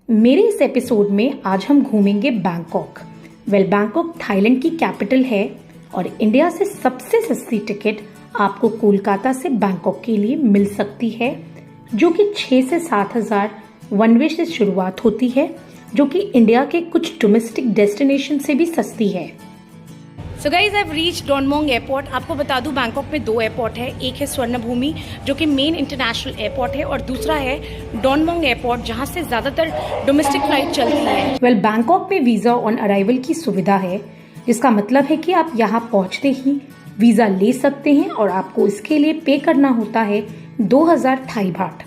मेरे इस एपिसोड में आज हम घूमेंगे बैंकॉक। बैंकॉक थाईलैंड की कैपिटल है और इंडिया से सबसे सस्ती टिकट आपको कोलकाता से बैंकॉक के लिए मिल सकती है, जो कि 6 से 7 हजार वन वे से शुरुआत होती है, जो कि इंडिया के कुछ डोमेस्टिक डेस्टिनेशन से भी सस्ती है। So guys I have reached Don Mueang airport. आपको बता दूं बैंकॉक में 2 एयरपोर्ट है, एक है स्वर्णभूमि जो कि मेन इंटरनेशनल एयरपोर्ट है और दूसरा है डॉनमोंग एयरपोर्ट जहां से ज्यादातर डोमेस्टिक फ्लाइट चलती है। बैंकॉक में वीजा ऑन अराइवल की सुविधा है, जिसका मतलब है कि आप यहाँ पहुँचते ही वीजा ले सकते हैं और आपको इसके लिए पे करना होता है 2000 थाई बाट।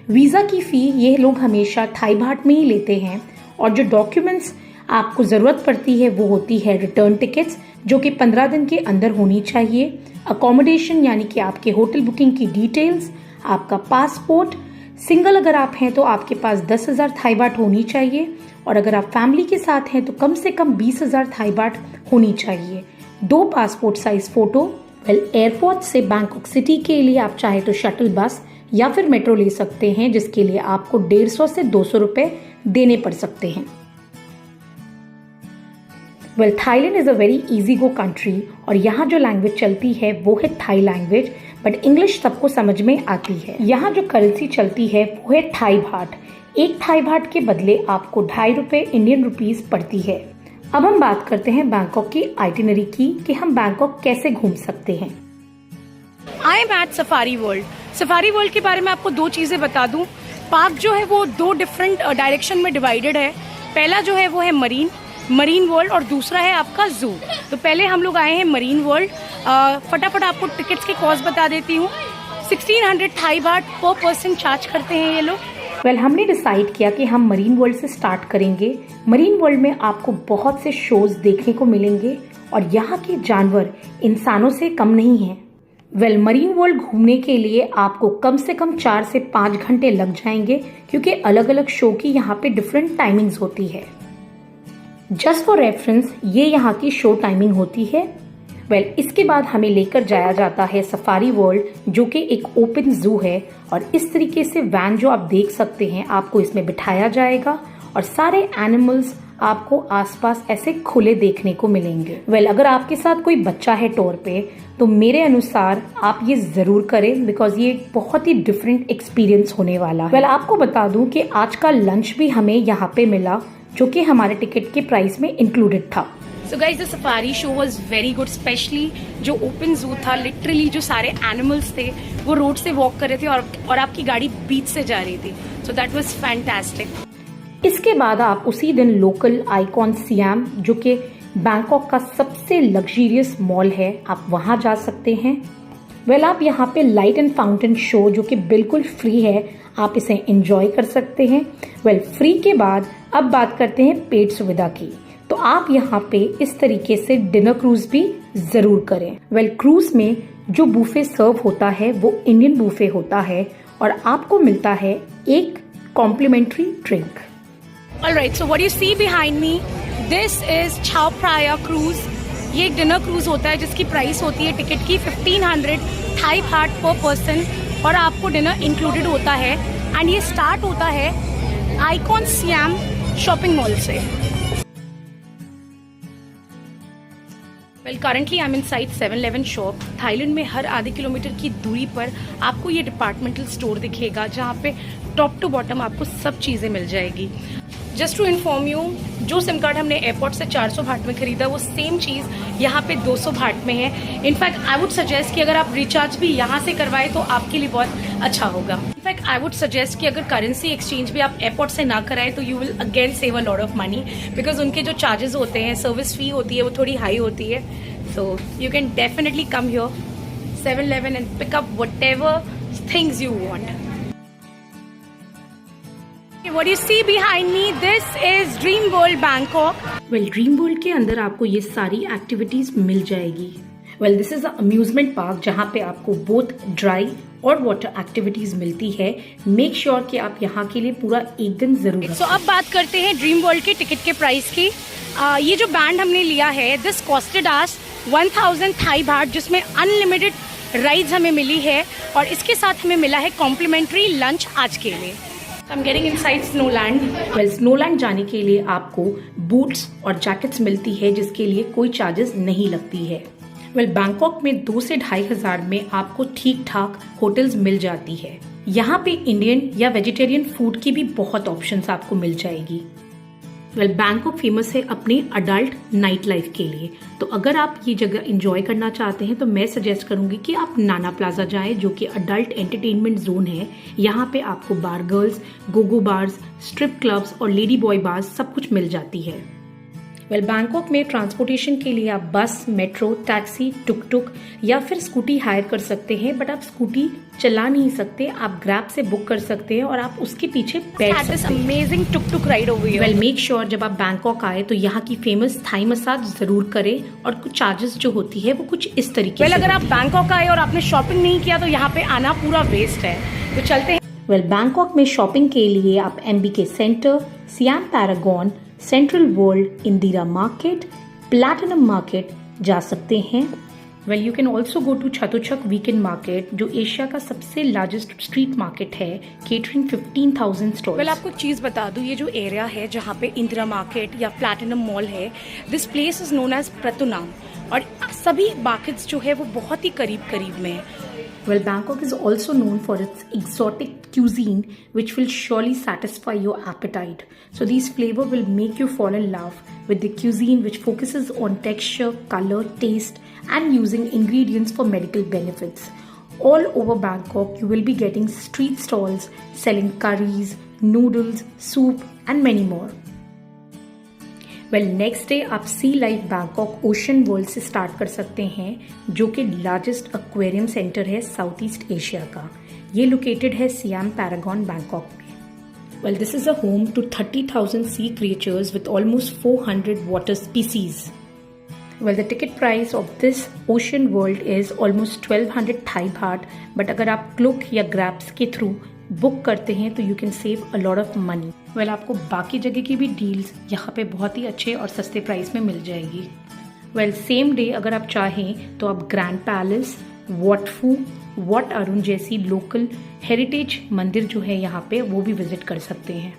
वीजा की फी ये लोग हमेशा थाई बाट में ही लेते हैं और जो डॉक्यूमेंट्स आपको जरूरत पड़ती है वो होती है रिटर्न टिकट्स, जो कि 15 दिन के अंदर होनी चाहिए, अकोमोडेशन यानी कि आपके होटल बुकिंग की डिटेल्स, आपका पासपोर्ट, सिंगल अगर आप हैं तो आपके पास 10,000 थाई बाट होनी चाहिए और अगर आप फैमिली के साथ हैं तो कम से कम 20,000 थाई बाट होनी चाहिए, 2 पासपोर्ट साइज फोटो। एयरपोर्ट से बैंकॉक सिटी के लिए आप चाहे तो शटल बस या फिर मेट्रो ले सकते हैं, जिसके लिए आपको 150 से 200 रुपए देने पड़ सकते हैं। Thailand is a very easy go country और यहाँ जो लैंग्वेज चलती है वो है थाई लैंग्वेज, बट इंग्लिश सबको समझ में आती है। यहाँ जो करेंसी चलती है वो है थाई बाट। एक थाई बाट के बदले आपको 2.5 रुपए इंडियन रुपीस पड़ती है। अब हम बात करते हैं बैंकॉक की आइटिनरी की कि हम बैंकॉक कैसे घूम सकते हैं। I am at Safari World. Safari World के बारे में आपको 2 चीजें बता दूं। पार्क जो है वो 2 डिफरेंट डायरेक्शन में डिवाइडेड है। पहला जो है वो है मरीन वर्ल्ड और दूसरा है आपका जू। तो पहले हम लोग आए हैं मरीन वर्ल्ड। फटाफट आपको टिकट्स के कॉस्ट बता देती हूँ। 1600 थाई बाट पर पर्सन चार्ज करते हैं ये लोग। हमने डिसाइड किया कि हम मरीन वर्ल्ड से स्टार्ट करेंगे। मरीन वर्ल्ड में आपको बहुत से शोज देखने को मिलेंगे और यहाँ के जानवर इंसानों से कम नहीं हैं। मरीन वर्ल्ड घूमने के लिए आपको कम से कम 4 से 5 घंटे लग जाएंगे, क्योंकि अलग अलग शो की यहाँ पे डिफरेंट टाइमिंग्स होती है। जस्ट फॉर रेफरेंस ये यहाँ की शो टाइमिंग होती है। इसके बाद हमें लेकर जाया जाता है सफारी वर्ल्ड, जो कि एक ओपन जू है और इस तरीके से वैन जो आप देख सकते हैं आपको इसमें बिठाया जाएगा और सारे एनिमल्स आपको आसपास ऐसे खुले देखने को मिलेंगे। अगर आपके साथ कोई बच्चा है टूर पे तो मेरे अनुसार आप ये जरूर करें, बिकॉज ये बहुत ही डिफरेंट एक्सपीरियंस होने वाला है। आपको बता दूं कि आज का लंच भी हमें यहाँ पे मिला, जो कि हमारे टिकट के प्राइस में इंक्लूडेड था। So guys the safari show was very good, specially जो ओपन जू था। लिटरली जो सारे एनिमल्स थे वो रोड से वॉक कर रहे थे और आपकी गाड़ी बीच से जा रही थी। So that was fantastic. इसके बाद आप उसी दिन लोकल आइकॉन सियाम, जो कि बैंकॉक का सबसे लग्जरियस मॉल है, आप वहां जा सकते हैं। आप यहाँ पे लाइट एंड फाउंटेन शो, जो कि बिल्कुल फ्री है, आप इसे एंजॉय कर सकते हैं। फ्री के बाद अब बात करते हैं पेड सुविधा की। तो आप यहाँ पे इस तरीके से डिनर क्रूज भी जरूर करें। क्रूज में जो बूफे सर्व होता है वो इंडियन बूफे होता है और आपको मिलता है एक complimentary drink. Alright, so what you see behind me, this is Chao Phraya cruise. ये एक डिनर क्रूज होता है जिसकी प्राइस होती है टिकट की 1500 थाई बाट पर पर्सन और आपको डिनर इंक्लूडेड होता है। एंड ये स्टार्ट होता है आइकॉन सियाम शॉपिंग मॉल से। Currently I am inside 7-Eleven shop. Thailand में हर आधे किलोमीटर की दूरी पर आपको ये डिपार्टमेंटल स्टोर दिखेगा, जहाँ पे टॉप टू बॉटम आपको सब चीजें मिल जाएगी। जस्ट टू इन्फॉर्म यू, जो सिम कार्ड हमने एयरपोर्ट से 400 बाट में खरीदा वो सेम चीज यहाँ पे 200 बाट में है। इनफैक्ट आई वुड सजेस्ट कि अगर आप रिचार्ज भी यहाँ से करवाए तो आपके लिए बहुत अच्छा होगा। इनफैक्ट आई वुड सजेस्ट कि अगर करेंसी एक्सचेंज भी आप एयरपोर्ट से ना कराए तो you will again save a lot of money, because उनके जो चार्जेस होते हैं, सर्विस फी होती है, वो थोड़ी हाई होती है। So you can definitely come here 7-Eleven and pick up whatever things you want. What you see behind me, this is Dream World Bangkok. Dream world के अंदर आपको ये सारी एक्टिविटीज मिल जाएगी। दिस इज अम्यूजमेंट पार्क, जहाँ पे आपको both dry और वाटर एक्टिविटीज मिलती है। मेक श्योर कि आप यहाँ के लिए पूरा एक दिन जरूर। अब बात करते हैं ड्रीम वर्ल्ड के टिकट के प्राइस की। ये जो बैंड हमने लिया है, दिस कॉस्टेड अस 1000 थाई बाट, जिसमें अनलिमिटेड राइड्स हमें मिली है और इसके साथ हमें मिला है कॉम्प्लीमेंट्री लंच आज के लिए। I'm getting inside Snowland. Well Snowland जाने के लिए आपको बूट्स और जैकेट्स मिलती है जिसके लिए कोई चार्जेस नहीं लगती है। वेल बैंकॉक में 2 से 2,500 में आपको ठीक ठाक होटल्स मिल जाती है। यहाँ पे इंडियन या वेजिटेरियन फूड की भी बहुत ऑप्शंस आपको मिल जाएगी। वेल बैंकॉक फेमस है अपनी अडल्ट नाइट लाइफ के लिए, तो अगर आप ये जगह एंजॉय करना चाहते हैं तो मैं सजेस्ट करूंगी कि आप नाना प्लाजा जाएं जो कि अडल्ट एंटरटेनमेंट जोन है। यहाँ पे आपको bar girls, gogo bars, strip clubs और लेडी बॉय बार्स सब कुछ मिल जाती है। वेल बैंकॉक में ट्रांसपोर्टेशन के लिए आप बस, मेट्रो, टैक्सी, टुक टुक या फिर स्कूटी हायर कर सकते हैं, बट आप स्कूटी चला नहीं सकते, आप ग्रैब से बुक कर सकते हैं और आप उसके पीछे बैठ सकते हैं। Amazing took took ride over here. Well make sure जब आप बैंकॉक आए तो यहाँ की फेमस थाई मसाज जरूर करें और कुछ चार्जेस जो होती है वो कुछ इस तरीके से। अगर आप बैंकॉक आए और आपने शॉपिंग नहीं किया तो यहाँ पे आना पूरा वेस्ट है, तो चलते हैं। वेल बैंकॉक में शॉपिंग के लिए आप MBK center, Siam Paragon, Central World, Indra market, platinum market जा सकते हैं। Well you can also go to Chatuchak weekend market जो एशिया का सबसे लार्जेस्ट स्ट्रीट मार्केट है, केटरिंग 15,000 स्टॉल्स। वेल आपको एक चीज बता दूं, ये जो एरिया है जहाँ पे इंदिरा मार्केट या प्लैटिनम मॉल है, this place is known as Pratunam, और सभी मार्केट्स जो है वो बहुत ही करीब करीब में है। Well, Bangkok is also known for its exotic cuisine, which will surely satisfy your appetite. So these flavor will make you fall in love with the cuisine, which focuses on texture, color, taste, and using ingredients for medical benefits. All over Bangkok, you will be getting street stalls selling curries, noodles, soup, and many more. Well next day आप Sea Life Bangkok Ocean World से start कर सकते हैं जो कि largest aquarium centre है South East Asia का। ये लोकेटेड है सियाम पैरागॉन बैंकॉक में। Well this is a home to 30,000 sea creatures with almost 400 water species. Well the ticket price of this Ocean World is almost 1200 Thai baht, but अगर आप क्लुक या grabs के through book करते हैं तो you can save a lot of money. Well आपको बाकी जगह की भी डील्स यहाँ पे बहुत ही अच्छे और सस्ते प्राइस में मिल जाएगी। वेल सेम डे अगर आप चाहें तो आप ग्रैंड पैलेस, वॉट फू, वॉट अरुण जैसी लोकल हेरिटेज मंदिर जो है यहाँ पे वो भी विजिट कर सकते हैं।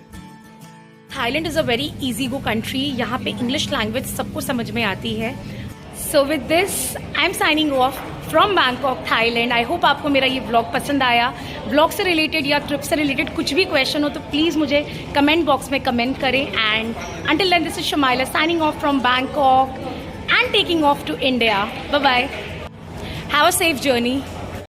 Thailand is a very easy go country, यहाँ पे इंग्लिश लैंग्वेज सबको समझ में आती है। So with this I am signing off from Bangkok Thailand. I hope आपको मेरा ये व्लॉग पसंद आया। व्लॉग से रिलेटेड या ट्रिप से रिलेटेड कुछ भी क्वेश्चन हो तो प्लीज़ मुझे कमेंट बॉक्स में कमेंट करें। And until then this is Shumaila signing off from Bangkok and taking off to India. Bye bye, have a safe journey.